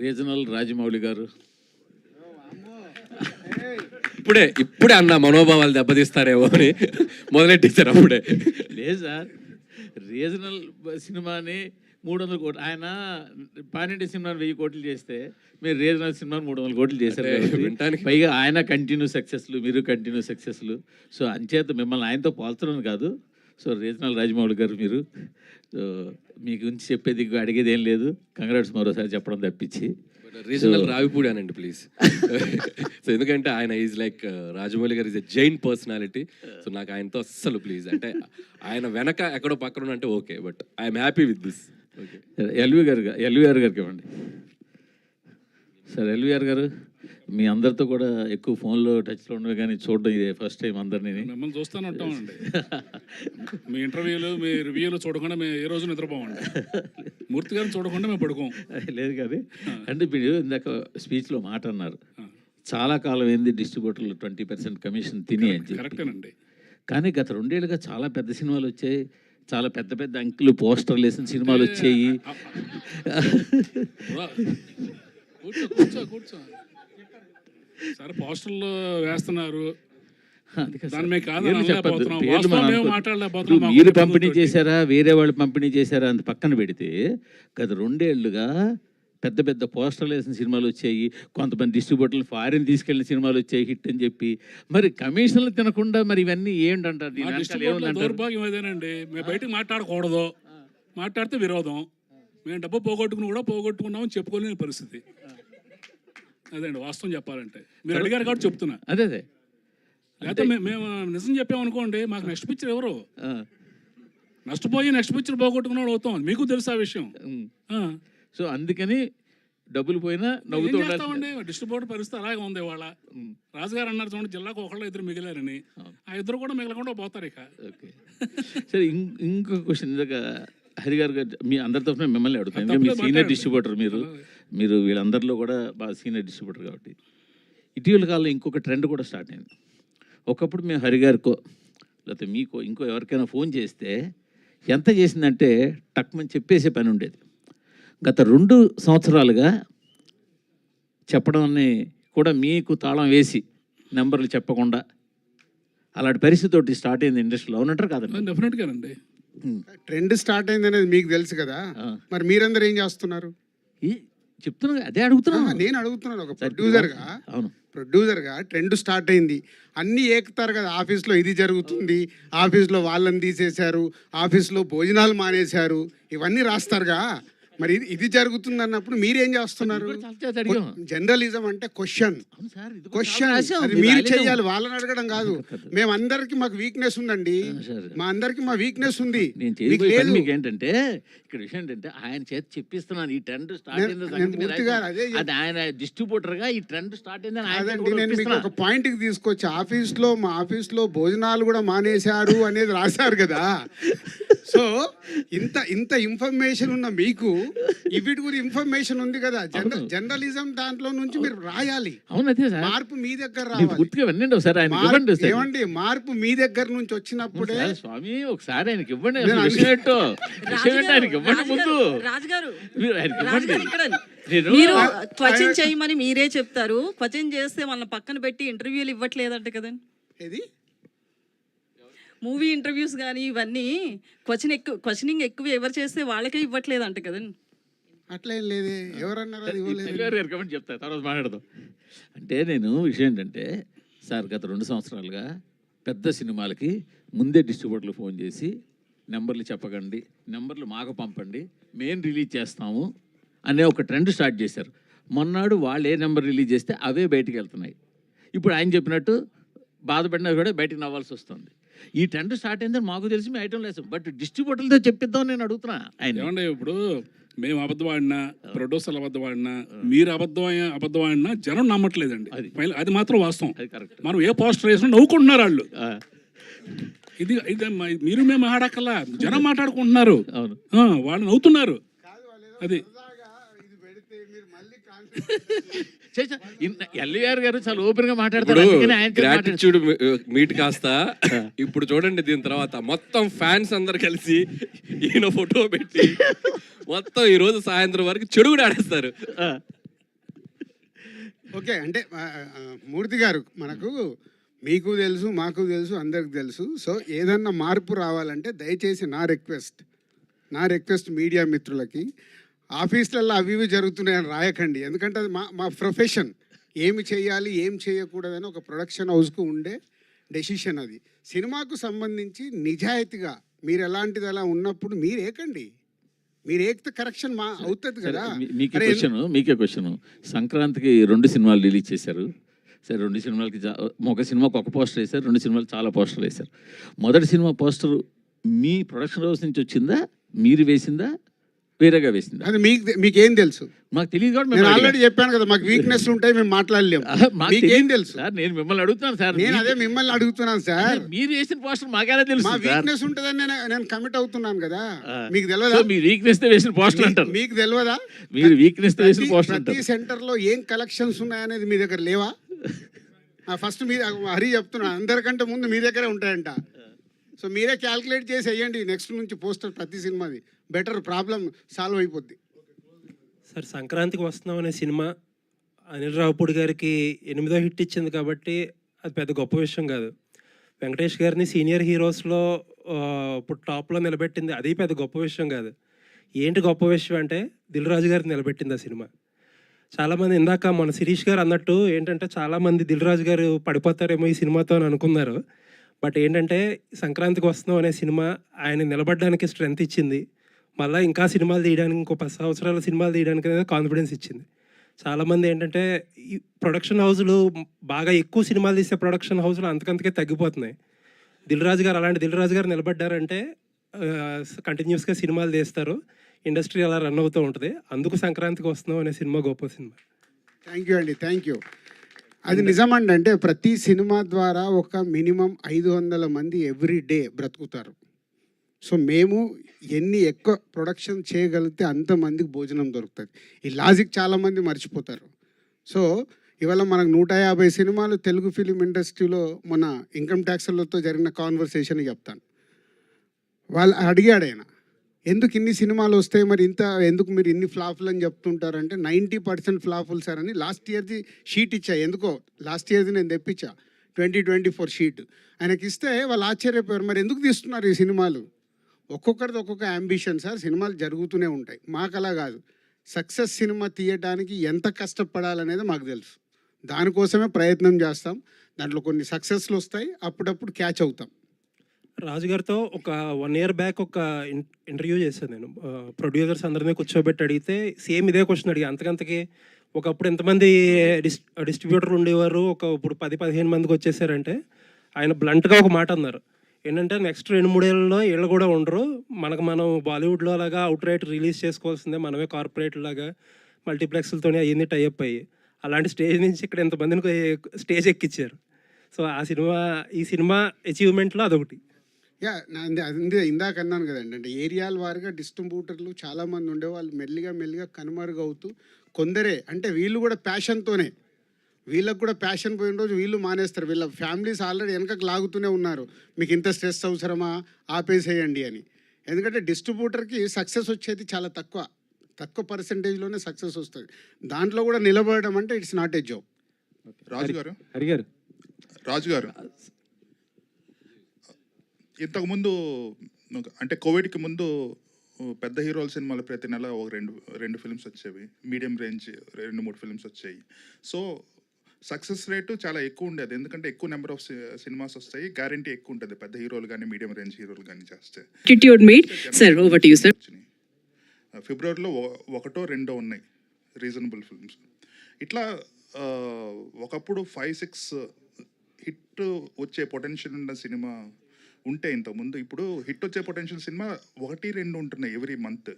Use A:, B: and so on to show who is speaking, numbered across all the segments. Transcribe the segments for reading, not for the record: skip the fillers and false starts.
A: Regional Rajamouli గారు
B: ఇప్పుడే అన్న మనోభావాలు దెబ్బతీస్తారేమో అని మొదలెట్టేశారు అప్పుడే.
A: లేదు సార్, రీజనల్ సినిమాని 300 కోట్లు, ఆయన పానింటి సినిమాని 1000 కోట్లు చేస్తే మీరు రీజనల్ సినిమాని 300 కోట్లు చేశారు కాబట్టి, పైగా ఆయన కంటిన్యూ సక్సెస్లు, మీరు కంటిన్యూ సక్సెస్లు. సో అంచేత మిమ్మల్ని ఆయనతో పోల్చడం కాదు. సో రీజనల్ రాజమౌళి గారు మీరు, సో మీ గురించి చెప్పేది అడిగేది ఏం లేదు. కంగ్రాట్స్ మరోసారి చెప్పడం తప్పించి.
B: రీజనల్ రావిపూడి అనండి ప్లీజ్. సో ఎందుకంటే ఆయన ఈజ్ లైక్ రాజమౌళి గారు is a Jain personality. So నాకు ఆయనతో అస్సలు ప్లీజ్, అంటే ఆయన వెనక ఎక్కడో పక్కన అంటే okay, but I'm happy with this. Okay, LVR గారికి ఇవ్వండి సార్. ఎల్వీఆర్ గారు మీ అందరితో కూడా ఎక్కువ ఫోన్లో టచ్లో ఉండవు, కానీ చూడడం ఇదే ఫస్ట్ టైం అందరినీ.
C: మిమ్మల్ని చూస్తూనే ఉంటామండి. మీ ఇంటర్వ్యూలు, మీ రివ్యూలు చూడకుండా మేము ఏ రోజు నిద్రపోమండి. మూర్తి గారిని చూడకుండా మేము పడుకోం.
A: లేదు కానీ, అంటే మీరు ఇందాక స్పీచ్లో మాట అన్నారు, చాలా కాలం ఏంది డిస్ట్రిబ్యూటర్లు 20% కమిషన్ తిని అని చెప్పి.
C: కరెక్టేనండి.
A: కానీ గత 2 ఏళ్ళుగా చాలా పెద్ద సినిమాలు వచ్చాయి, చాలా పెద్ద పెద్ద అంకులు పోస్టర్లు వేసిన సినిమాలు వచ్చాయి.
C: కూర్చో సరే, పోస్టర్లు వేస్తున్నారు,
A: మీరు పంపిణీ చేశారా, వేరే వాళ్ళు పంపిణీ చేశారా అని పక్కన పెడితే, గత 2 ఏళ్ళుగా పెద్ద పెద్ద పోస్టర్లు వేసిన సినిమాలు వచ్చాయి, కొంతమంది డిస్ట్రిబ్యూటర్లు ఫారిన్ తీసుకెళ్లిన సినిమాలు వచ్చాయి హిట్ అని చెప్పి. మరి కమిషన్లు తినకుండా మరి ఇవన్నీ ఏంటంటారు?
C: దౌర్భాగ్యం అదేనండి. మేము బయటకు మాట్లాడకూడదు, మాట్లాడితే విరోధం. మేము డబ్బు పోగొట్టుకున్నామని చెప్పుకోలేని పరిస్థితి. అదేండి వాస్తవం చెప్పాలంటే. మీరు అడిగారు కాబట్టి చెప్తున్నా.
A: అదే
C: లేకపోతే మేము నిజం చెప్పామనుకోండి, మాకు నెక్స్ట్ పిక్చర్ ఎవరు నష్టపోయి నెక్స్ట్ పిక్చర్ పోగొట్టుకున్నాడు అవుతాం. మీకు తెలుసు ఆ విషయం.
A: సో అందుకని డబ్బులు పోయినా నవ్వుతూ ఉండాలి.
C: డిస్ట్రిబ్యూటర్ పరిస్థితి అలాగే ఉంది. వాళ్ళ రాజుగారు అన్నారు చూడండి, జిల్లాకు 1-2 మిగిలారని. ఆ 2 కూడా మిగలకుండా పోతారు ఇక. ఓకే,
A: సరే. ఇంకొక క్వశ్చన్, ఇందాక హరి గారు మీ అందరి తరఫున మిమ్మల్ని అడుగుతాను. మీ సీనియర్ డిస్ట్రిబ్యూటర్, మీరు వీళ్ళందరిలో కూడా బాగా సీనియర్ డిస్ట్రిబ్యూటర్ కాబట్టి, ఇటీవల కాలంలో ఇంకొక ట్రెండ్ కూడా స్టార్ట్ అయింది. ఒకప్పుడు మేము హరి గారికో లేకపోతే మీకో ఇంకో ఎవరికైనా ఫోన్ చేస్తే ఎంత చేసిందంటే టక్మని చెప్పేసే పని ఉండేది. గత 2 సంవత్సరాలుగా చెప్పడం కూడా మీకు తాళం వేసి నెంబర్లు చెప్పకుండా అలాంటి పరిస్థితి స్టార్ట్ అయింది ఇండస్ట్రీలో. అవునంటారు కాదండి?
C: డెఫినెట్గా అండి.
D: ట్రెండ్ స్టార్ట్ అయింది అనేది మీకు తెలుసు కదా, మరి మీరందరూ ఏం చేస్తున్నారు?
A: చెప్తున్నా, అదే అడుగుతున్నా.
D: నేను అడుగుతున్నాను ఒక ప్రొడ్యూసర్గా ట్రెండ్ స్టార్ట్ అయింది, అన్నీ ఏకుతారు కదా. ఆఫీస్లో ఇది జరుగుతుంది, ఆఫీస్లో వాళ్ళని తీసేశారు, ఆఫీస్లో భోజనాలు మానేశారు, ఇవన్నీ రాస్తారుగా. మరి ఇది జరుగుతుంది అన్నప్పుడు మీరేం చేస్తున్నారు? జర్నలిజం అంటే క్వశ్చన్ అది మీరు చెయ్యాలి, వాళ్ళని అడగడం కాదు. మేమందరికి మాకు వీక్నెస్ ఉందండి, మా అందరికి మా వీక్నెస్ ఉంది.
A: మీకు ఏంటంటే ఇక్కడ విషయం ఏంటంటే, ఆయన చేతి చెప్పిస్తున్నాను ఈ ట్రెండ్ స్టార్ట్ అయింది, ఆయన డిస్ట్రిబ్యూటర్ గా ఈ ట్రెండ్ స్టార్ట్ అయిందని.
D: నేను మీకు ఒక పాయింట్ కి తీసుకొచ్చి, మా ఆఫీస్లో భోజనాలు కూడా మానేశారు అనేది రాశారు కదా. సో ఇంత ఇన్ఫర్మేషన్ ఉన్న మీకు వీటి గురించి ఇన్ఫర్మేషన్ ఉంది కదా. జర్నలిజం దాంట్లో నుంచి మీరు రాయాలి. మార్పు మీ దగ్గర రావాలి. ఏమండి, మార్పు మీ దగ్గర నుంచి వచ్చినప్పుడే.
A: స్వామి ఒకసారి ఆయనకి ఇవ్వండి,
E: మీరు క్వశ్చన్ చేయమని మీరే చెప్తారు. క్వశ్చన్ చేస్తే వాళ్ళని పక్కన పెట్టి ఇంటర్వ్యూలు ఇవ్వట్లేదంట కదండి.
D: ఏది
E: మూవీ ఇంటర్వ్యూస్ కానీ ఇవన్నీ క్వశ్చనింగ్ ఎక్కువ ఎవరు చేస్తే వాళ్ళకే ఇవ్వట్లేదంట కదండి.
D: అట్లా ఏం లేదు, ఎవరన్నారు?
A: చెప్తారు, తర్వాత మాట్లాడదాం. అంటే నేను విషయం ఏంటంటే సార్, గత 2 సంవత్సరాలుగా పెద్ద సినిమాలకి ముందే డిస్ట్రిబ్యూటర్లు ఫోన్ చేసి నెంబర్లు చెప్పకండి, నెంబర్లు మాకు పంపండి, మేము రిలీజ్ చేస్తాము అనే ఒక ట్రెండ్ స్టార్ట్ చేశారు. మొన్నాడు వాళ్ళు ఏ నెంబర్ రిలీజ్ చేస్తే అవే బయటికి వెళ్తున్నాయి. ఇప్పుడు ఆయన చెప్పినట్టు బాధపడినా కూడా బయటకు నవ్వాల్సి వస్తుంది. ఈ ట్రెండ్ స్టార్ట్ అయిందని మాకు తెలిసి మీ ఐటమ్ లేదు, బట్ డిస్ట్రిబ్యూటర్లతో చెప్పిద్దాం నేను అడుగుతున్నా.
C: ఆయన ఇప్పుడు మేము అబద్ధం ఆడినా, ప్రొడ్యూసర్లు అబద్ధం ఆడినా, మీరు అబద్ధం ఆడినా జనం నమ్మట్లేదండి. అది మాత్రం వాస్తవం. మనం ఏ పోస్టర్ వేసినా నవ్వుకుంటున్నారు వాళ్ళు. ఇది మీరు మేము ఆడకల్లా జనం మాట్లాడుకుంటున్నారు, వాళ్ళు నవ్వుతున్నారు. అది
A: ఎల్వీఆర్ గారు చాలా ఓపెన్ గా మాట్లాడతారు.
B: గ్రాటిట్యూడ్ మీట్ కాస్త ఇప్పుడు చూడండి, దీని తర్వాత మొత్తం ఫ్యాన్స్ అందరు కలిసి ఈయన ఫోటో పెట్టి మొత్తం ఈ రోజు సాయంత్రం వరకు చెడు కూడా ఆడేస్తారు.
D: ఓకే అంటే మూర్తి గారు మనకు మీకు తెలుసు మాకు తెలుసు అందరికి తెలుసు. సో ఏదన్నా మార్పు రావాలంటే దయచేసి నా రిక్వెస్ట్ మీడియా మిత్రులకి ఆఫీసులలో అవి ఇవి జరుగుతున్నాయని రాయకండి. ఎందుకంటే అది మా ప్రొఫెషన్. ఏమి చేయాలి ఏం చేయకూడదని ఒక ప్రొడక్షన్ హౌస్కు ఉండే డెసిషన్ అది. సినిమాకు సంబంధించి నిజాయితీగా మీరు ఎలాంటిది అలా ఉన్నప్పుడు మీరు ఏకండి. మీరు ఏకితే కరెక్షన్ అవుతుంది కదా.
A: మీకే క్వశ్చన్. సంక్రాంతికి 2 సినిమాలు రిలీజ్ చేశారు. సరే 2 సినిమాలకి ఒక సినిమాకి ఒక పోస్టర్ వేశారు, 2 సినిమాలు చాలా పోస్టర్లు వేశారు. మొదటి సినిమా పోస్టర్ మీ ప్రొడక్షన్ హౌస్ నుంచి వచ్చిందా, మీరు వేసిందా, వేరేగా వేసిందా?
D: అది మీకేం తెలుసు?
A: మాకు తెలియదు కాబట్టి
D: నేను ఆల్రెడీ చెప్పాను కదా, మాకు వీక్నెస్ ఉంటాయి, మేము మాట్లాడలేము. మీకేం తెలుసు
A: సార్? నేను మిమ్మల్ని అడుగుతున్నాను సార్.
D: నేను అదే మిమ్మల్ని అడుగుతున్నాను సార్.
A: మీరు వేసిన పోస్టర్ మాకేలా తెలుసు?
D: మా వీక్నెస్ ఉంటుందని నేను కమిట్ అవుతున్నాను కదా. మీకు తెలియదా?
A: మీ వీక్నెస్ తో వేసిన పోస్టర్ అంటారు.
D: మీకు తెలియదా?
A: మీరు వీక్నెస్ తో వేసిన పోస్టర్
D: ప్రతి
A: అంటారు.
D: సెంటర్ లో ఏం కలెక్షన్స్ ఉన్నాయనేది మీ దగ్గర లేవా? ఫస్ట్ మీ హరి చెప్తున్నా, అందరికంటే ముందు మీ దగ్గరే ఉంటాయంట. సో మీరే క్యాల్కులేట్ చేసి వేయండి నెక్స్ట్ నుంచి పోస్టర్ ప్రతి సినిమాది. బెటర్, ప్రాబ్లం సాల్వ్ అయిపోద్ది.
F: సార్, సంక్రాంతికి వస్తున్నాం అనే సినిమా అనిల్ రావుపూడి గారికి 8వ హిట్ ఇచ్చింది కాబట్టి అది పెద్ద గొప్ప విషయం కాదు. వెంకటేష్ గారిని సీనియర్ హీరోస్లో ఇప్పుడు టాప్లో నిలబెట్టింది, అది పెద్ద గొప్ప విషయం కాదు. ఏంటి గొప్ప విషయం అంటే దిల్ రాజు గారిని నిలబెట్టింది ఆ సినిమా. చాలామంది ఇందాక మన శిరీష్ గారు అన్నట్టు ఏంటంటే చాలామంది దిల్ రాజు గారు పడిపోతారేమో ఈ సినిమాతో అని అనుకున్నారు. బట్ ఏంటంటే సంక్రాంతికి వస్తున్నాం అనే సినిమా ఆయన నిలబడడానికి స్ట్రెంత్ ఇచ్చింది. మళ్ళీ ఇంకా సినిమాలు తీయడానికి, ఇంకో 10 సంవత్సరాల సినిమాలు తీయడానికి అనేది కాన్ఫిడెన్స్ ఇచ్చింది. చాలామంది ఏంటంటే ఈ ప్రొడక్షన్ హౌస్లు బాగా ఎక్కువ సినిమాలు తీసే ప్రొడక్షన్ హౌస్లు అంతకంతకే తగ్గిపోతున్నాయి. దిల్ రాజు గారు అలాంటి దిల్ రాజు గారు నిలబడ్డారంటే కంటిన్యూస్గా సినిమాలు తీస్తారు, ఇండస్ట్రీ అలా రన్ అవుతూ ఉంటుంది. అందుకు సంక్రాంతికి వస్తున్నాం అనే సినిమా గొప్ప సినిమా.
D: థ్యాంక్ యూ అండి, థ్యాంక్ యూ. అది నిజమండి. అంటే ప్రతి సినిమా ద్వారా ఒక మినిమం 500 మంది ఎవ్రీ డే బ్రతుకుతారు. సో మేము ఎన్ని ఎక్కువ ప్రొడక్షన్ చేయగలిగితే అంతమందికి భోజనం దొరుకుతుంది. ఈ లాజిక్ చాలామంది మర్చిపోతారు. సో ఇవాళ మనకు 150 సినిమాలు తెలుగు ఫిలిం ఇండస్ట్రీలో మన ఇన్కమ్ ట్యాక్స్లతో జరిగిన కాన్వర్సేషన్ చెప్తాను. వాళ్ళు అడిగాడు ఆయన, ఎందుకు ఇన్ని సినిమాలు వస్తాయి మరి ఎందుకు మీరు ఇన్ని ఫ్లాపులు అని చెప్తుంటారంటే 90% ఫ్లాపులు సార్ అని లాస్ట్ ఇయర్ది షీట్ ఇచ్చా. ఎందుకో లాస్ట్ ఇయర్ది నేను తెప్పించా 2024 షీట్. ఆయనకి ఇస్తే వాళ్ళు ఆశ్చర్యపోయారు, మరి ఎందుకు తీస్తున్నారు ఈ సినిమాలు? ఒక్కొక్కరిది ఒక్కొక్క అంబిషన్ సార్. సినిమాలు జరుగుతూనే ఉంటాయి. మాకు అలా కాదు. సక్సెస్ సినిమా తీయడానికి ఎంత కష్టపడాలనేది మాకు తెలుసు. దానికోసమే ప్రయత్నం చేస్తాం. దాంట్లో కొన్ని సక్సెస్లు వస్తాయి, అప్పుడప్పుడు క్యాచ్ అవుతాం.
F: రాజుగారితో ఒక 1 year బ్యాక్ ఒక ఇంటర్వ్యూ చేశాను నేను. ప్రొడ్యూసర్స్ అందరినీ కూర్చోబెట్టి అడిగితే సేమ్ ఇదే క్వశ్చన్ అడిగి, అంతకంతకి ఒకప్పుడు ఎంతమంది డిస్ట్రిబ్యూటర్లు ఉండేవారు, ఇప్పుడు 10-15 మందికి వచ్చేసారంటే ఆయన బ్లంట్గా ఒక మాట అన్నారు. ఏంటంటే నెక్స్ట్ 2-3 ఏళ్ళలో వీళ్ళు కూడా ఉండరు, మనం బాలీవుడ్లో లాగా అవుట్ రైట్ రిలీజ్ చేసుకోవాల్సిందే, మనమే కార్పొరేట్ లాగా మల్టీప్లెక్స్లతోనే అయ్యింది టైఅప్ అయ్యి, అలాంటి స్టేజ్ నుంచి ఇక్కడ ఎంతమందిని స్టేజ్ ఎక్కించారు. సో ఈ సినిమా అచీవ్మెంట్లో అదొకటి.
D: యా, అది ఇందాక అన్నాను కదండి. అంటే ఏరియాల వారిగా డిస్ట్రిబ్యూటర్లు చాలామంది ఉండే వాళ్ళు మెల్లిగా కనుమరుగవుతూ కొందరే, అంటే వీళ్ళు కూడా ప్యాషన్తోనే, వీళ్ళకు కూడా ప్యాషన్ పోయిన రోజు వీళ్ళు మానేస్తారు. వీళ్ళ ఫ్యామిలీస్ ఆల్రెడీ వెనకకు లాగుతూనే ఉన్నారు, మీకు ఇంత స్ట్రెస్ అవసరమా, ఆపేసేయండి అని. ఎందుకంటే డిస్ట్రిబ్యూటర్కి సక్సెస్ వచ్చేది చాలా తక్కువ పర్సెంటేజ్లోనే సక్సెస్ వస్తుంది. దాంట్లో కూడా నిలబడడం అంటే ఇట్స్ నాట్ ఏ జాబ్.
G: రాజు గారు ఇంతకుముందు అంటే కోవిడ్కి ముందు పెద్ద హీరోల సినిమాలు ప్రతి నెల ఒక రెండు ఫిల్మ్స్ వచ్చేవి, మీడియం రేంజ్ 2-3 ఫిల్మ్స్ వచ్చాయి. సో సక్సెస్ రేటు చాలా ఎక్కువ ఉండేది, ఎందుకంటే ఎక్కువ నెంబర్ ఆఫ్ సినిమాస్ వస్తాయి, గ్యారంటీ ఎక్కువ ఉంటుంది పెద్ద హీరోలు కానీ మీడియం రేంజ్ హీరోలు కానీ చేస్తే. ఫిబ్రవరిలో 1-2 ఉన్నాయి రీజనబుల్ ఫిల్మ్స్. ఇట్లా ఒకప్పుడు 5-6 హిట్ వచ్చే పొటెన్షియల్ ఉన్న సినిమా ఉంటే ఇంతకుముందు, ఇప్పుడు హిట్ వచ్చే పొటెన్షియల్ సినిమా 1-2 ఉంటున్నాయి ఎవ్రీ మంత్.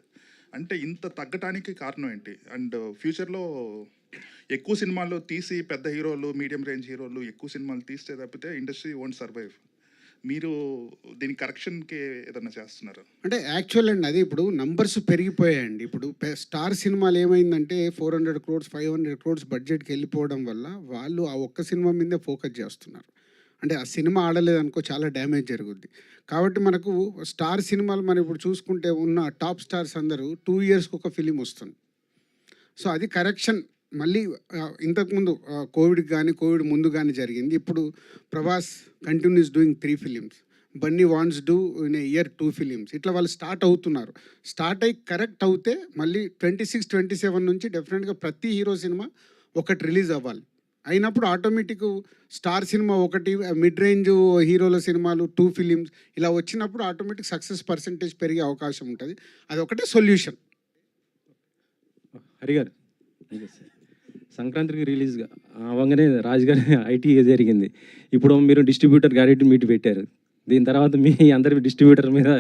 G: అంటే ఇంత తగ్గటానికి కారణం ఏంటి? అండ్ ఫ్యూచర్లో ఎక్కువ సినిమాలు తీసి పెద్ద హీరోలు మీడియం రేంజ్ హీరోలు ఎక్కువ సినిమాలు తీస్తే తప్పితే ఇండస్ట్రీ వోంట్ సర్వైవ్. మీరు దీని కరెక్షన్కి ఏదన్నా చేస్తున్నారు?
D: అంటే యాక్చువల్ అండి, అది ఇప్పుడు నంబర్స్ పెరిగిపోయాయండి. ఇప్పుడు స్టార్ సినిమాలు ఏమైందంటే 400 crores 500 crores బడ్జెట్కి వెళ్ళిపోవడం వల్ల వాళ్ళు ఆ ఒక్క సినిమా మీదే ఫోకస్ చేస్తున్నారు. అంటే ఆ సినిమా ఆడలేదనుకో చాలా డ్యామేజ్ జరుగుద్ది. కాబట్టి మనకు స్టార్ సినిమాలు మనం ఇప్పుడు చూసుకుంటే ఉన్న టాప్ స్టార్స్ అందరూ 2 yearsకి ఒక ఫిలిం వస్తుంది. సో అది కరెక్షన్ మళ్ళీ ఇంతకుముందు కోవిడ్ కానీ కోవిడ్ ముందు కానీ జరిగింది. ఇప్పుడు Prabhas continuous doing 3 films, Bunny wants do in a year 2 films. ఇట్లా వాళ్ళు స్టార్ట్ అవుతున్నారు. స్టార్ట్ అయ్యి కరెక్ట్ అవుతే మళ్ళీ 26, 27 నుంచి డెఫినెట్గా ప్రతి హీరో సినిమా ఒకటి రిలీజ్ అవ్వాలి. అయినప్పుడు ఆటోమేటిక్ స్టార్ సినిమా ఒకటి, మిడ్ రేంజ్ హీరోల సినిమాలు 2 ఫిలిమ్స్ ఇలా వచ్చినప్పుడు ఆటోమేటిక్ సక్సెస్ పర్సంటేజ్ పెరిగే అవకాశం ఉంటుంది. అది ఒకటే సొల్యూషన్.
H: హరిగారు సంక్రాంతికి రిలీజ్గా అవ్వగానే రాజు గారి ఐటీ జరిగింది. ఇప్పుడు మీరు డిస్ట్రిబ్యూటర్ గాడి మీట్ పెట్టారు. దీని తర్వాత మీ అందరి డిస్ట్రిబ్యూటర్ మీద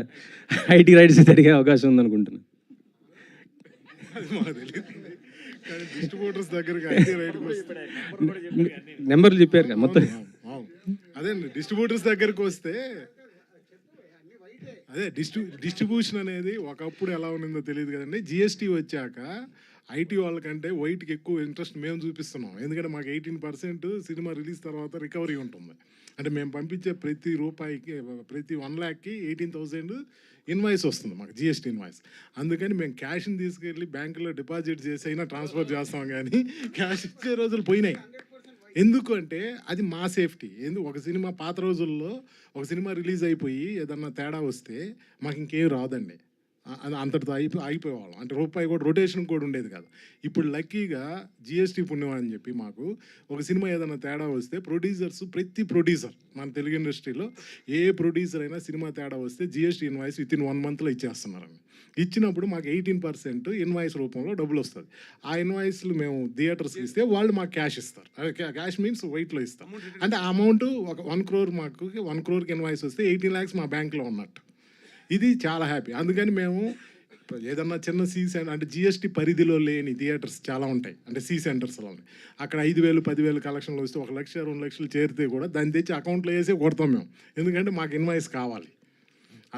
H: ఐటీ రైట్స్ జరిగే అవకాశం ఉందనుకుంటున్నాను.
I: డిస్ట్రిబ్యూటర్స్ దగ్గరికి
H: నెంబర్లు చెప్పారు కదా మొత్తం.
I: అదే డిస్ట్రిబ్యూటర్స్ దగ్గరికి వస్తే అదే డిస్ట్రిబ్యూషన్ అనేది ఒకప్పుడు ఎలా ఉన్నదో తెలియదు కదండి. జిఎస్టీ వచ్చాక ఐటీ వాళ్ళకంటే వైట్కి ఎక్కువ ఇంట్రెస్ట్ మేము చూపిస్తున్నాం. ఎందుకంటే మాకు 18% సినిమా రిలీజ్ తర్వాత రికవరీ ఉంటుంది. అంటే మేము పంపించే ప్రతి రూపాయికి, ప్రతి 1 lakhకి 18,000 ఇన్వాయిస్ వస్తుంది మాకు, జిఎస్టీ ఇన్వాయిస్. అందుకని మేము క్యాష్ని తీసుకెళ్ళి బ్యాంకులో డిపాజిట్ చేసి అయినా ట్రాన్స్ఫర్ చేస్తాం, కానీ క్యాష్ ఇచ్చే రోజులు పోయినాయి. ఎందుకు అంటే అది మా సేఫ్టీ. ఒక సినిమా పాత రోజుల్లో ఒక సినిమా రిలీజ్ అయిపోయి ఏదన్నా తేడా వస్తే మాకు ఇంకేం రాదండి. అది అంతటితో ఆగిపోయేవాళ్ళం. అంటే రూపాయి కూడా రొటేషన్ కూడా ఉండేది కాదు. ఇప్పుడు లక్కీగా జిఎస్టీ పుణ్యం అని చెప్పి మాకు ఒక సినిమా ఏదైనా తేడా వస్తే ప్రొడ్యూసర్స్, ప్రతి ప్రొడ్యూసర్ మన తెలుగు ఇండస్ట్రీలో ఏ ప్రొడ్యూసర్ అయినా సినిమా తేడా వస్తే జిఎస్టీ ఇన్వాయిస్ వితిన్ 1 monthలో ఇచ్చేస్తున్నారండి. ఇచ్చినప్పుడు మాకు 18% ఇన్వాయిస్ రూపంలో డబ్బులు వస్తుంది. ఆ ఇన్వాయిస్లు మేము థియేటర్స్కి ఇస్తే వాళ్ళు మాకు క్యాష్ ఇస్తారు. క్యాష్ మీన్స్ వైట్లో ఇస్తాం. అంటే ఆ అమౌంట్ ఒక 1 crore, మాకు 1 crore ఇన్వాయిస్ వస్తే 18 lakhs మా బ్యాంక్లో ఉన్నట్టు. ఇది చాలా హ్యాపీ. అందుకని మేము ఏదన్నా చిన్న సెంటర్ అంటే జిఎస్టీ పరిధిలో లేని థియేటర్స్ చాలా ఉంటాయి, అంటే సెంటర్స్లో ఉన్నాయి. అక్కడ 5,000, 10,000 కలెక్షన్లు వస్తే 1 లక్ష, 2 లక్షలు చేరితే కూడా దాన్ని తెచ్చి అకౌంట్లో వేసే కొడతాం మేము. ఎందుకంటే మాకు ఇన్వాయిస్ కావాలి.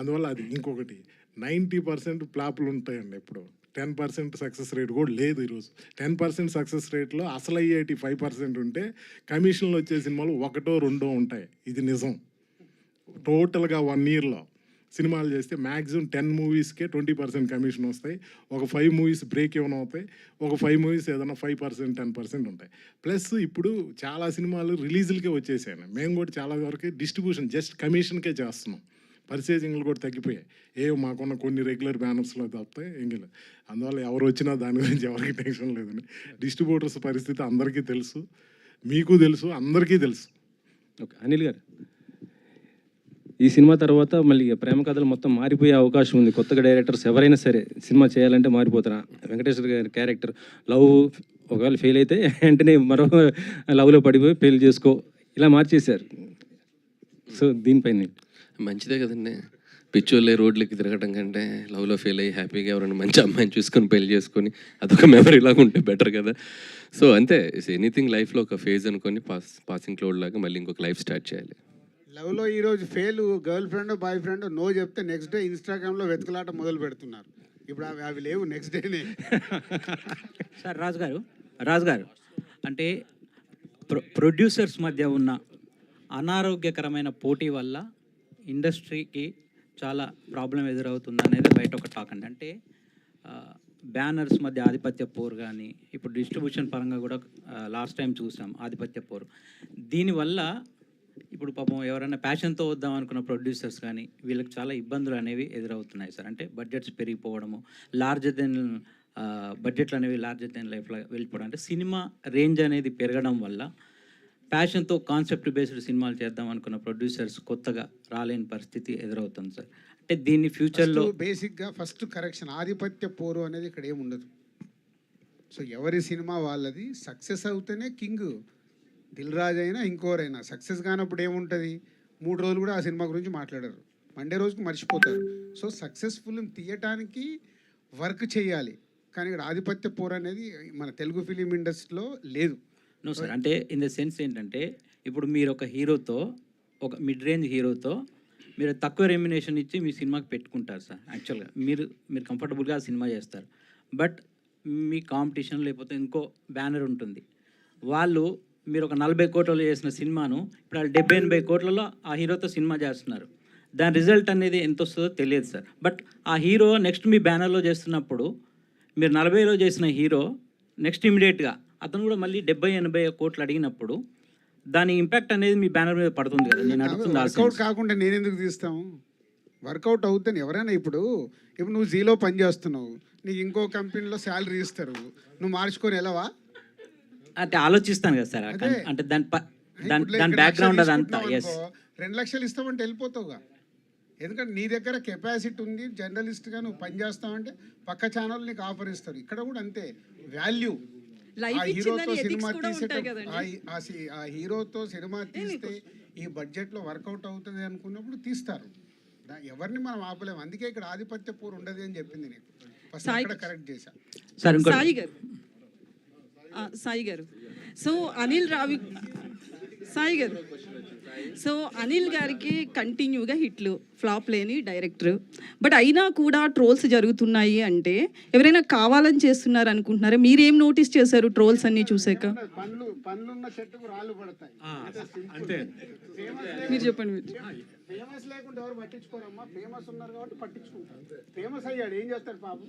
I: అందువల్ల అది. ఇంకొకటి 90% ఫ్లాపులు ఉంటాయండి. ఇప్పుడు 10% సక్సెస్ రేట్ కూడా లేదు ఈరోజు. 10% సక్సెస్ రేట్లో అసలు అయ్యేటి 5% ఉంటే కమిషన్లు వచ్చే సినిమాలు 1, 2 ఉంటాయి. ఇది నిజం. టోటల్గా 1 yearలో సినిమాలు చేస్తే మ్యాక్సిమం 10 moviesకే 20% కమిషన్ వస్తాయి. ఒక 5 movies బ్రేక్ ఏమైనా అవుతాయి. ఒక 5 movies ఏదైనా 5%, 10% ఉంటాయి. ప్లస్ ఇప్పుడు చాలా సినిమాలు రిలీజులకే వచ్చేసాయి. మేము కూడా చాలా వరకు డిస్ట్రిబ్యూషన్ జస్ట్ కమిషన్కే చేస్తున్నాం. పర్చేజింగ్లు కూడా తగ్గిపోయాయి. మాకున్న కొన్ని రెగ్యులర్ బ్యానర్స్లో తప్పితే ఇంక. అందువల్ల ఎవరు వచ్చినా దాని గురించి ఎవరికి టెన్షన్ లేదండి. డిస్ట్రిబ్యూటర్స్ పరిస్థితి అందరికీ తెలుసు, మీకు తెలుసు, అందరికీ తెలుసు.
H: ఓకే అనిల్ గారు, ఈ సినిమా తర్వాత మళ్ళీ ప్రేమ కథలు మొత్తం మారిపోయే అవకాశం ఉంది. కొత్తగా డైరెక్టర్స్ ఎవరైనా సరే సినిమా చేయాలంటే మారిపోతారా? వెంకటేశ్వర గారి క్యారెక్టర్ లవ్ ఒకవేళ ఫెయిల్ అయితే వెంటనే మరో లవ్లో పడిపోయి పెళ్లి చేసుకో ఇలా మార్చేశారు. సో దీనిపైన
B: మంచిదే కదండి. పిచ్చోళ్ళే రోడ్లకి తిరగటం కంటే లవ్లో ఫెయిల్ అయ్యి హ్యాపీగా ఎవరైనా మంచి అమ్మాయిని చూసుకొని పెళ్లి చేసుకొని అదొక మెమరీ లాగా ఉంటే బెటర్ కదా. సో అంతే, ఎనీథింగ్ లైఫ్లో ఒక ఫేజ్ అనుకొని పాసింగ్ క్లౌడ్ లాగా మళ్ళీ ఇంకొక లైఫ్ స్టార్ట్ చేయాలి.
D: లవ్లో ఈరోజు fail, girlfriend, boyfriend no చెప్తే నెక్స్ట్ డే ఇన్స్టాగ్రామ్లో వెతకలాట మొదలు పెడుతున్నారు. ఇప్పుడు అవి లేవు, నెక్స్ట్ డేనే.
J: సార్ రాజు గారు అంటే ప్రొడ్యూసర్స్ మధ్య ఉన్న అనారోగ్యకరమైన పోటీ వల్ల ఇండస్ట్రీకి చాలా ప్రాబ్లం ఎదురవుతుంది అనేది బయట ఒక టాక్ అండి. అంటే బ్యానర్స్ మధ్య ఆధిపత్య పోరు కానీ, ఇప్పుడు డిస్ట్రిబ్యూషన్ పరంగా కూడా లాస్ట్ టైం చూసాం ఆధిపత్య పోరు. దీనివల్ల ఇప్పుడు పాపం ఎవరైనా ప్యాషన్తో వద్దాం అనుకున్న ప్రొడ్యూసర్స్ కానీ వీళ్ళకి చాలా ఇబ్బందులు అనేవి ఎదురవుతున్నాయి సార్. అంటే బడ్జెట్స్ పెరిగిపోవడము, లార్జర్ దెన్ బడ్జెట్లు అనేవి లార్జర్ దెన్ లైఫ్లో వెళ్ళిపోవడం, అంటే సినిమా రేంజ్ అనేది పెరగడం వల్ల ప్యాషన్తో కాన్సెప్ట్ బేస్డ్ సినిమాలు చేద్దాం అనుకున్న ప్రొడ్యూసర్స్ కొత్తగా రాలేని పరిస్థితి ఎదురవుతుంది సార్. అంటే దీన్ని ఫ్యూచర్లో
D: బేసిక్గా ఫస్ట్ కరెక్షన్, ఆధిపత్య పోరు అనేది ఇక్కడ ఏముండదు. సో ఎవరి సినిమా వాళ్ళది, సక్సెస్ అవుతేనే కింగ్. దిల్ రాజు అయినా ఇంకోరైనా సక్సెస్ కానప్పుడు ఏముంటుంది, 3 రోజులు కూడా ఆ సినిమా గురించి మాట్లాడరు, మండే రోజుకి మర్చిపోతారు. సో సక్సెస్ఫుల్ తీయటానికి వర్క్ చేయాలి. కానీ ఇక్కడ ఆధిపత్య పోరు అనేది మన తెలుగు ఫిలిం ఇండస్ట్రీలో లేదు.
J: నో సార్, అంటే ఇన్ ద సెన్స్ ఏంటంటే ఇప్పుడు మీరు ఒక హీరోతో, ఒక మిడ్ రేంజ్ హీరోతో మీరు తక్కువ రెమ్యునేషన్ ఇచ్చి మీ సినిమాకి పెట్టుకుంటారు సార్. యాక్చువల్గా మీరు కంఫర్టబుల్గా సినిమా చేస్తారు. బట్ మీ కాంపిటీషన్ లేకపోతే ఇంకో బ్యానర్ ఉంటుంది, వాళ్ళు మీరు ఒక 40 కోట్లలో చేసిన సినిమాను ఇప్పుడు వాళ్ళు 70-80 కోట్లలో ఆ హీరోతో సినిమా చేస్తున్నారు. దాని రిజల్ట్ అనేది ఎంత వస్తుందో తెలియదు సార్. బట్ ఆ హీరో నెక్స్ట్ మీ బ్యానర్లో చేస్తున్నప్పుడు మీరు 40లో చేసిన హీరో నెక్స్ట్ ఇమీడియట్గా అతను కూడా మళ్ళీ 70-80 కోట్లు అడిగినప్పుడు దాని ఇంపాక్ట్ అనేది మీ బ్యానర్ మీద పడుతుంది కదా, నేను అడుగుతుంది ఆ
D: వర్కౌట్
J: sense.
D: కాకుండా నేను ఎందుకు తీస్తాము? వర్కౌట్ అవుతాను ఎవరైనా. ఇప్పుడు నువ్వు జీలో పని చేస్తున్నావు, నీకు ఇంకో కంపెనీలో శాలరీ ఇస్తారు, నువ్వు మార్చుకొని వెళ్ళవా?
J: అంటే ఆలోచిస్తాను కదా సార్,
D: అదే.
J: అంటే దాని దాని
D: ఇప్పుడు
J: దాని
D: ఇక్కడ
J: బ్యాక్గ్రౌండ్
D: లక్షలు
J: అదంతా. ఎస్,
D: తీసుకుంటున్నావు అనుకో, 2 లక్షలు ఇస్తామంటే వెళ్ళిపోతావుగా. ఎందుకంటే నీ దగ్గర కెపాసిటీ ఉంది, జర్నలిస్ట్గా నువ్వు పని చేస్తావంటే పక్క ఛానల్ నీకు ఆఫర్ ఇస్తారు. ఇక్కడ కూడా అంతే వాల్యూ.
E: లైఫ్
D: ఆ
E: ఇచ్చిందని
D: హీరోతో
E: ethics
D: సినిమా
E: కూడా ఉంటాయి
D: తీసేటప్పుడు
E: కదండి.
D: ఆ హీరోతో సినిమా తీస్తే ఈ బడ్జెట్లో వర్కౌట్ అవుతుంది అనుకున్నప్పుడు తీస్తారు. ఎవరిని మనం ఆపలేము. అందుకే ఇక్కడ ఆధిపత్య పోరు ఉండదు అని చెప్పింది నీకు. ఫస్ట్ అక్కడ కరెక్ట్ చేశా.
J: సార్ ఇంకో
E: సాయి గారు సో సాయి గారు సో అనిల్ గారికి కంటిన్యూగా హిట్లు ఫ్లాప్ లేని డైరెక్టర్, బట్ అయినా కూడా ట్రోల్స్ జరుగుతున్నాయి అంటే ఎవరైనా కావాలని చేస్తున్నారు అనుకుంటున్నారా? మీరేం నోటీస్ చేశారు ట్రోల్స్ అన్ని చూసాక?
D: పనులున్న చెట్టుకు రాళ్ళు పడతాయి
I: అంతే.
E: మీరు చెప్పండి.
D: ఫేమస్ లేకుండా ఎవరు పట్టించుకోరమ్మా. ఫేమస్ ఉన్నారు కాబట్టి పట్టించుకుంటారు. ఫేమస్ అయ్యాడు ఏం చేస్తాడు పాపం.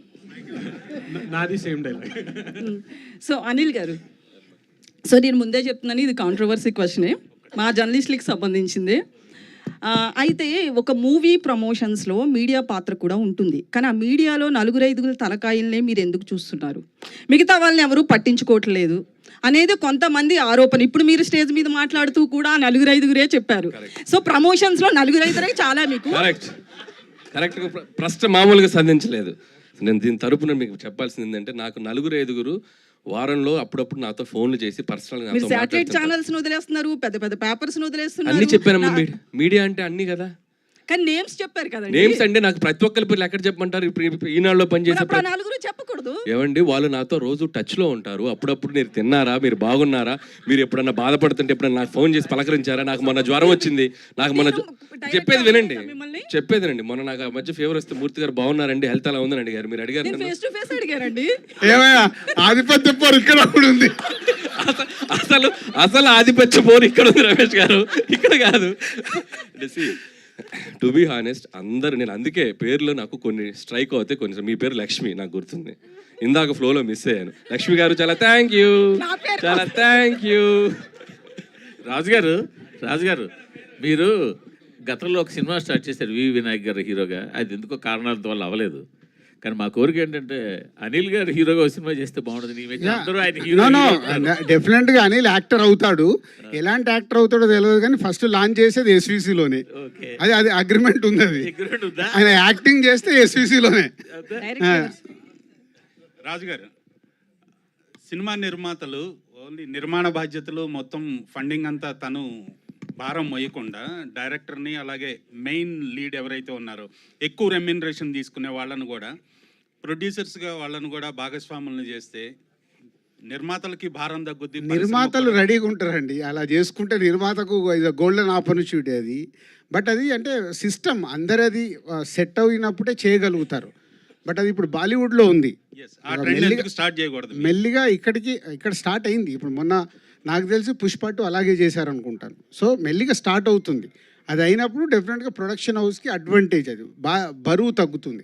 I: నాది సేమ్ డైలాగ్.
E: సో అనిల్ గారు, సో నేను ముందే చెప్తున్నాను, ఇది కాంట్రవర్సీ క్వశ్చనే, మా జర్నలిస్టులకు సంబంధించింది. అయితే ఒక మూవీ ప్రమోషన్స్లో మీడియా పాత్ర కూడా ఉంటుంది, కానీ ఆ మీడియాలో 4-5 తలకాయలనే మీరు ఎందుకు చూస్తున్నారు? మిగతా వాళ్ళని ఎవరు పట్టించుకోవట్లేదు అనేది కొంతమంది ఆరోపణ. ఇప్పుడు మీరు స్టేజ్ మీద మాట్లాడుతూ కూడా 4-5 చెప్పారు. సో ప్రమోషన్స్లో 4-5 చాలా మీకు
B: కరెక్ట్గా ప్రశ్న మామూలుగా సంధించలేదు. నేను దీని తరపున మీకు చెప్పాల్సింది ఏంటంటే, నాకు 4-5 వారంలో అప్పుడప్పుడు నాతో ఫోన్లు చేసి పర్సనల్గా
E: మీరు శాటిలైట్ ఛానల్స్ వదిలేస్తున్నారు, పెద్ద పెద్ద పేపర్స్
B: అన్ని
E: వదిలేస్తున్నారు.
B: చెప్పానమ్మా. మీడియా అంటే అన్ని కదా.
E: కానీ నేమ్స్ చెప్పారు కదండి.
B: నేమ్స్ అంటే నాకు ప్రతి ఒక్కరి పేర్లు ఎక్కడ చెప్పమంటారు? ఇప్పుడు ఈనాడులో పనిచేసే
E: అప్పుడు 4 చెప్పకూడదు
B: ఏమండి, వాళ్ళు నాతో రోజు టచ్లో ఉంటారు. అప్పుడప్పుడు మీరు తిన్నారా, మీరు బాగున్నారా, మీరు ఎప్పుడన్నా బాధపడుతుంటే ఎప్పుడన్నా నాకు ఫోన్ చేసి పలకరించారా, నాకు మొన్న జ్వరం వచ్చింది, నాకు మొన్న చెప్పేది వినండి, చెప్పేది వినండి. మొన్న నాకు ఆ మధ్య ఫీవర్ వస్తే మూర్తి గారు బాగున్నారండి, హెల్త్ అలా ఉందని అడిగారు. మీరు అడిగారు నన్ను.
E: ఫేస్ టు ఫేస్ అడిగారండి.
D: ఏమయ్యా ఆధిపత్య పోరు ఇక్కడ కూడా ఉంది.
B: అసలు ఆధిపత్య పోరు ఇక్కడ ఉంది రమేష్ గారు, ఇక్కడ కాదు. టు బీ హానెస్ట్, అందరు నేను అందుకే పేర్లు నాకు కొన్ని స్ట్రైక్ అవుతాయి. కొన్ని మీ పేరు లక్ష్మి నాకు గుర్తుంది, ఇందాక ఫ్లోలో మిస్ అయ్యాను. లక్ష్మి గారు చాలా థ్యాంక్ యూ, చాలా థ్యాంక్ యూ.
A: రాజు గారు మీరు గతంలో ఒక సినిమా స్టార్ట్ చేశారు వి వినాయక్ గారు హీరోగా. అది ఎందుకో కారణాల వల్ల అవ్వలేదు. కానీ మా కోరిక ఏంటంటే అనిల్ గారు హీరోగా ఒక సినిమా చేస్తే బాగుంటుంది. అందరూ ఆయన హీరో.
D: డెఫినెట్గా అనిల్ యాక్టర్ అవుతాడు. ఎలాంటి యాక్టర్ అవుతాడో తెలియదు, కానీ ఫస్ట్ లాంచ్ చేసేది ఎస్విసిలోనే. అది అగ్రిమెంట్ ఉంది. అది ఆయన యాక్టింగ్ చేస్తే ఎస్విసిలోనే.
K: రాజుగారు, సినిమా నిర్మాతలు ఓన్లీ నిర్మాణ బాధ్యతలు మొత్తం ఫండింగ్ అంతా తను భారం మోయకుండా డైరెక్టర్ని అలాగే మెయిన్ లీడ్ ఎవరైతే ఉన్నారో ఎక్కువ రెమ్యునరేషన్ తీసుకునే వాళ్ళను కూడా ప్రొడ్యూసర్స్గా వాళ్ళను కూడా భాగస్వాములను చేస్తే నిర్మాతలకి భారం తగ్గుద్ది.
D: నిర్మాతలు రెడీగా ఉంటారండి అలా చేసుకుంటే. నిర్మాతకు గోల్డెన్ ఆపర్చునిటీ అది. బట్ అది అంటే సిస్టమ్ అందరు అది సెట్ అయినప్పుడే చేయగలుగుతారు. బట్ అది ఇప్పుడు బాలీవుడ్లో ఉంది.
K: స్టార్ట్ చేయకూడదు.
D: మెల్లిగా ఇక్కడ స్టార్ట్ అయింది. ఇప్పుడు మొన్న నాకు తెలిసి పుష్ప 2 అలాగే చేశారనుకుంటాను. సో మెల్లిగా స్టార్ట్ అవుతుంది. అది అయినప్పుడు డెఫినెట్గా ప్రొడక్షన్ హౌస్కి అడ్వాంటేజ్, అది బరువు తగ్గుతుంది.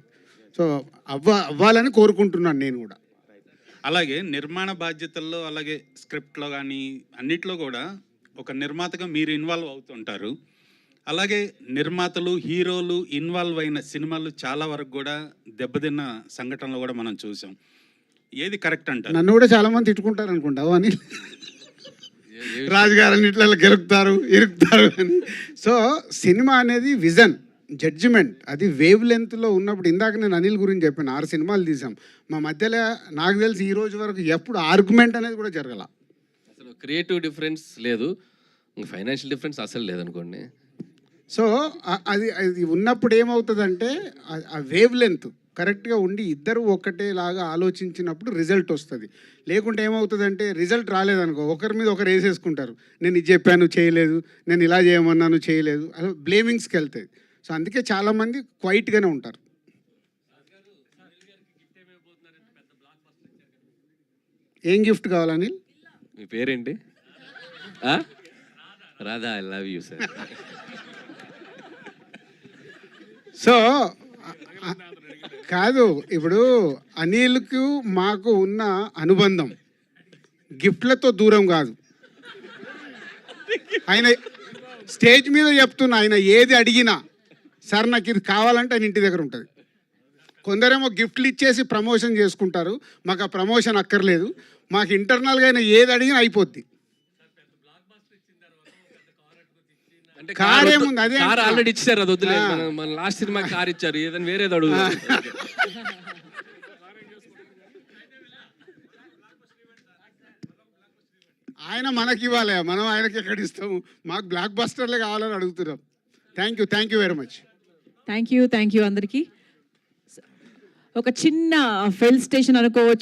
D: సో అవ్వాలని కోరుకుంటున్నాను నేను కూడా.
K: అలాగే నిర్మాణ బాధ్యతల్లో అలాగే స్క్రిప్ట్లో కానీ అన్నిట్లో కూడా ఒక నిర్మాతగా మీరు ఇన్వాల్వ్ అవుతుంటారు. అలాగే నిర్మాతలు హీరోలు ఇన్వాల్వ్ అయిన సినిమాలు చాలా వరకు కూడా దెబ్బతిన్న సంఘటనలు కూడా మనం చూసాం. ఏది కరెక్ట్ అంటారు?
D: నన్ను కూడా చాలా మంది తిట్టుకుంటారు అనుకుంటావు అని, రాజుగారని ఇట్లా ఇరుకుతారు అని. సో సినిమా అనేది విజన్, జడ్జిమెంట్, అది వేవ్ లెంత్లో ఉన్నప్పుడు. ఇందాక నేను అనిల్ గురించి చెప్పాను, 6 సినిమాలు తీసాం. మా మధ్యలో నాకు తెలిసి ఈ రోజు వరకు ఎప్పుడు ఆర్గ్యుమెంట్ అనేది కూడా జరగల.
B: అసలు క్రియేటివ్ డిఫరెన్స్ లేదు, ఫైనాన్షియల్ డిఫరెన్స్ అసలు లేదనుకోండి.
D: సో అది ఉన్నప్పుడు ఏమవుతుందంటే ఆ వేవ్ లెంత్ కరెక్ట్గా ఉండి ఇద్దరు ఒకటేలాగా ఆలోచించినప్పుడు రిజల్ట్ వస్తుంది. లేకుంటే ఏమవుతుందంటే రిజల్ట్ రాలేదనుకో, ఒకరి మీద ఒకరు వేసేసుకుంటారు. నేను ఇది చెప్పాను చేయలేదు, నేను ఇలా చేయమన్నాను చేయలేదు, అలా బ్లేమింగ్స్కి వెళ్తాయి. సో అందుకే చాలామంది క్వైట్గానే ఉంటారు. ఏం గిఫ్ట్ కావాలని?
B: మీ పేరేంటి? Radha, I love you sir.
D: So కాదు, ఇప్పుడు అనిల్కు మాకు ఉన్న అనుబంధం గిఫ్ట్లతో దూరం కాదు. ఆయన స్టేజ్ మీద చెప్తున్నా, ఆయన ఏది అడిగినా సార్ నాకు ఇది కావాలంటే ఆయన ఇంటి దగ్గర ఉంటుంది. కొందరేమో గిఫ్ట్లు ఇచ్చేసి ప్రమోషన్ చేసుకుంటారు. మాకు ఆ ప్రమోషన్ అక్కర్లేదు, మాకు ఇంటర్నల్గా అయినా ఏది అడిగినా అయిపోద్ది.
B: అంటే
D: కార్ ఏముంది, అదే
B: కార్ ఆల్రెడీ ఇచ్చారు, అది వద్దులేదు. మన లాస్ట్ సినిమా కార్ ఇచ్చారు, ఏదైనా వేరేది అడుగు.
D: ఆయన మనకి ఇవ్వాలి, మనం ఆయనకి ఎక్కడ ఇస్తాము. మాకు బ్లాక్ బస్టర్లే కావాలని అడుగుతున్నాం. Thank you very much.
L: Thank you అందరికీ. ఒక చిన్న ఫెల్ స్టేషన్ అనుకోవచ్చు.